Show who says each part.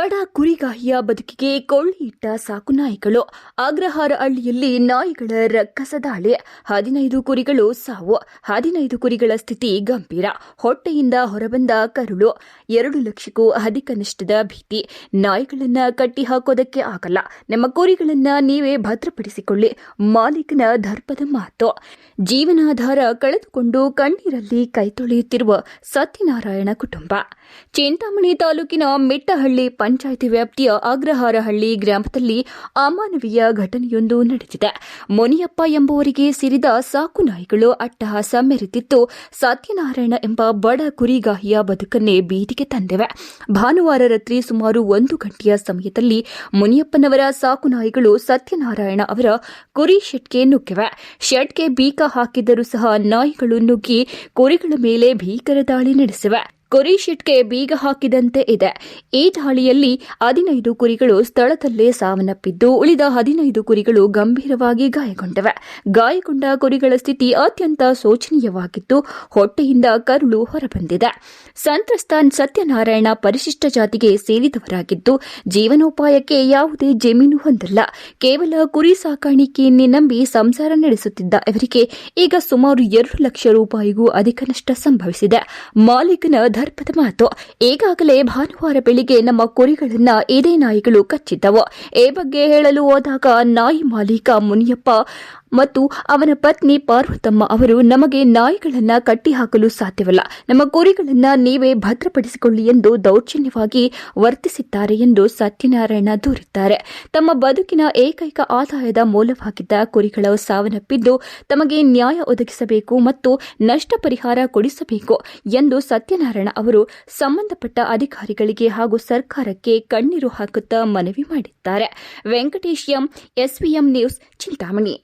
Speaker 1: ಬಡ ಕುರಿಗಾಹಿಯ ಬದುಕಿಗೆ ಕೊಳ್ಳಿ ಇಟ್ಟ ಸಾಕು ನಾಯಿಗಳು. ಅಗ್ರಹಾರಹಳ್ಳಿಯಲ್ಲಿ ನಾಯಿಗಳ ರಕ್ಕಸ ದಾಳಿ. 15 ಕುರಿಗಳು ಸಾವು. 15 ಕುರಿಗಳ ಸ್ಥಿತಿ ಗಂಭೀರ. ಹೊಟ್ಟೆಯಿಂದ ಹೊರಬಂದ ಕರುಳು. 2 ಲಕ್ಷಕ್ಕೂ ಅಧಿಕ ನಷ್ಟದ ಭೀತಿ. ನಾಯಿಗಳನ್ನ ಕಟ್ಟಿ ಹಾಕೋದಕ್ಕೆ ಆಗಲ್ಲ. ನಮ್ಮ ಕುರಿಗಳನ್ನ ನೀವೇ ಭದ್ರಪಡಿಸಿಕೊಳ್ಳಿ. ಮಾಲೀಕನ ದರ್ಪದ ಮಾತು. ಜೀವನಾಧಾರ ಕಳೆದುಕೊಂಡು ಕಣ್ಣೀರಲ್ಲಿ ಕೈ ತೊಳೆಯುತ್ತಿರುವ ಸತ್ಯನಾರಾಯಣ ಕುಟುಂಬ. ಚಿಂತಾಮಣಿ ತಾಲೂಕಿನ ಮಿಟ್ಟಹಳ್ಳಿ ಪಂಚಾಯಿತಿ ವ್ಯಾಪ್ತಿಯ ಅಗ್ರಹಾರಹಳ್ಳಿ ಗ್ರಾಮದಲ್ಲಿ ಅಮಾನವೀಯ ಘಟನೆಯೊಂದು ನಡೆದಿದೆ. ಮುನಿಯಪ್ಪ ಎಂಬುವರಿಗೆ ಸೇರಿದ ಸಾಕು ನಾಯಿಗಳು ಅಟ್ಟಹಾಸ ಮೆರೆದಿದ್ದು ಸತ್ಯನಾರಾಯಣ ಎಂಬ ಬಡ ಕುರಿಗಾಹಿಯ ಬದುಕನ್ನೇ ಬೀದಿಗೆ ತಂದಿವೆ. ಭಾನುವಾರ ರಾತ್ರಿ ಸುಮಾರು 1 ಗಂಟೆಯ ಸಮಯದಲ್ಲಿ ಮುನಿಯಪ್ಪನವರ ಸಾಕು ನಾಯಿಗಳು ಸತ್ಯನಾರಾಯಣ ಅವರ ಕುರಿ ಶೆಡ್ಗೆ ನುಗ್ಗಿವೆ. ಶೆಡ್ಗೆ ಬೀಗ ಹಾಕಿದ್ದರೂ ಸಹ ನಾಯಿಗಳು ನುಗ್ಗಿ ಕುರಿಗಳ ಮೇಲೆ ಭೀಕರ ದಾಳಿ ನಡೆಸಿವೆ. ಕುರಿ ಶೆಡ್ಗೆ ಬೀಗ ಹಾಕಿದಂತೆ ಇದೆ. ಈ ದಾಳಿಯಲ್ಲಿ 15 ಕುರಿಗಳು ಸ್ಥಳದಲ್ಲೇ ಸಾವನ್ನಪ್ಪಿದ್ದು ಉಳಿದ 15 ಕುರಿಗಳು ಗಂಭೀರವಾಗಿ ಗಾಯಗೊಂಡಿವೆ. ಗಾಯಗೊಂಡ ಕುರಿಗಳ ಸ್ಥಿತಿ ಅತ್ಯಂತ ಶೋಚನೀಯವಾಗಿದ್ದು ಹೊಟ್ಟೆಯಿಂದ ಕರುಳು ಹೊರಬಂದಿದೆ. ಸಂತ್ರಸ್ತ ಸತ್ಯನಾರಾಯಣ ಪರಿಶಿಷ್ಟ ಜಾತಿಗೆ ಸೇರಿದವರಾಗಿದ್ದು ಜೀವನೋಪಾಯಕ್ಕೆ ಯಾವುದೇ ಜಮೀನು ಹೊಂದಿಲ್ಲ. ಕೇವಲ ಕುರಿ ಸಾಕಾಣಿಕೆಯನ್ನೇ ನಂಬಿ ಸಂಸಾರ ನಡೆಸುತ್ತಿದ್ದ ಇವರಿಗೆ ಈಗ ಸುಮಾರು 2 ಲಕ್ಷ ರೂಪಾಯಿಗೂ ಅಧಿಕ ನಷ್ಟ ಸಂಭವಿಸಿದೆ. ಮಾಲೀಕನ ದರ್ಪದ ಮಾತು. ಈಗಾಗಲೇ ಭಾನುವಾರ ಬೆಳಿಗ್ಗೆ ನಮ್ಮ ಕುರಿಗಳನ್ನ ಇದೇ ನಾಯಿಗಳು ಕಚ್ಚಿದ್ದವು. ಈ ಬಗ್ಗೆ ಹೇಳಲು ಹೋದಾಗ ನಾಯಿ ಮಾಲೀಕ ಮುನಿಯಪ್ಪ ಮತ್ತು ಅವನ ಪತ್ನಿ ಪಾರ್ವತಮ್ಮ ಅವರು ನಮಗೆ ನಾಯಿಗಳನ್ನ ಕಟ್ಟಿಹಾಕಲು ಸಾಧ್ಯವಿಲ್ಲ. ನಮ್ಮ ಕುರಿಗಳನ್ನ ನೀವೇ ಭದ್ರಪಡಿಸಿಕೊಳ್ಳಿ ಎಂದು ದೌರ್ಜನ್ಯವಾಗಿ ವರ್ತಿಸಿದ್ದಾರೆ ಎಂದು ಸತ್ಯನಾರಾಯಣ ದೂರಿದ್ದಾರೆ. ತಮ್ಮ ಬದುಕಿನ ಏಕೈಕ ಆದಾಯದ ಮೂಲವಾಗಿದ್ದ ಕುರಿಗಳು ಸಾವನ್ನಪ್ಪಿದ್ದು ತಮಗೆ ನ್ಯಾಯ ಒದಗಿಸಬೇಕು ಮತ್ತು ನಷ್ಟ ಪರಿಹಾರ ಕೊಡಿಸಬೇಕು ಎಂದು ಸತ್ಯನಾರಾಯಣ ಅವರು ಸಂಬಂಧಪಟ್ಟ ಅಧಿಕಾರಿಗಳಿಗೆ ಹಾಗೂ ಸರ್ಕಾರಕ್ಕೆ ಕಣ್ಣೀರು ಹಾಕುತ್ತಾ ಮನವಿ ಮಾಡಿದ್ದಾರೆ. Venkatesh M, SVM news, Chintamani.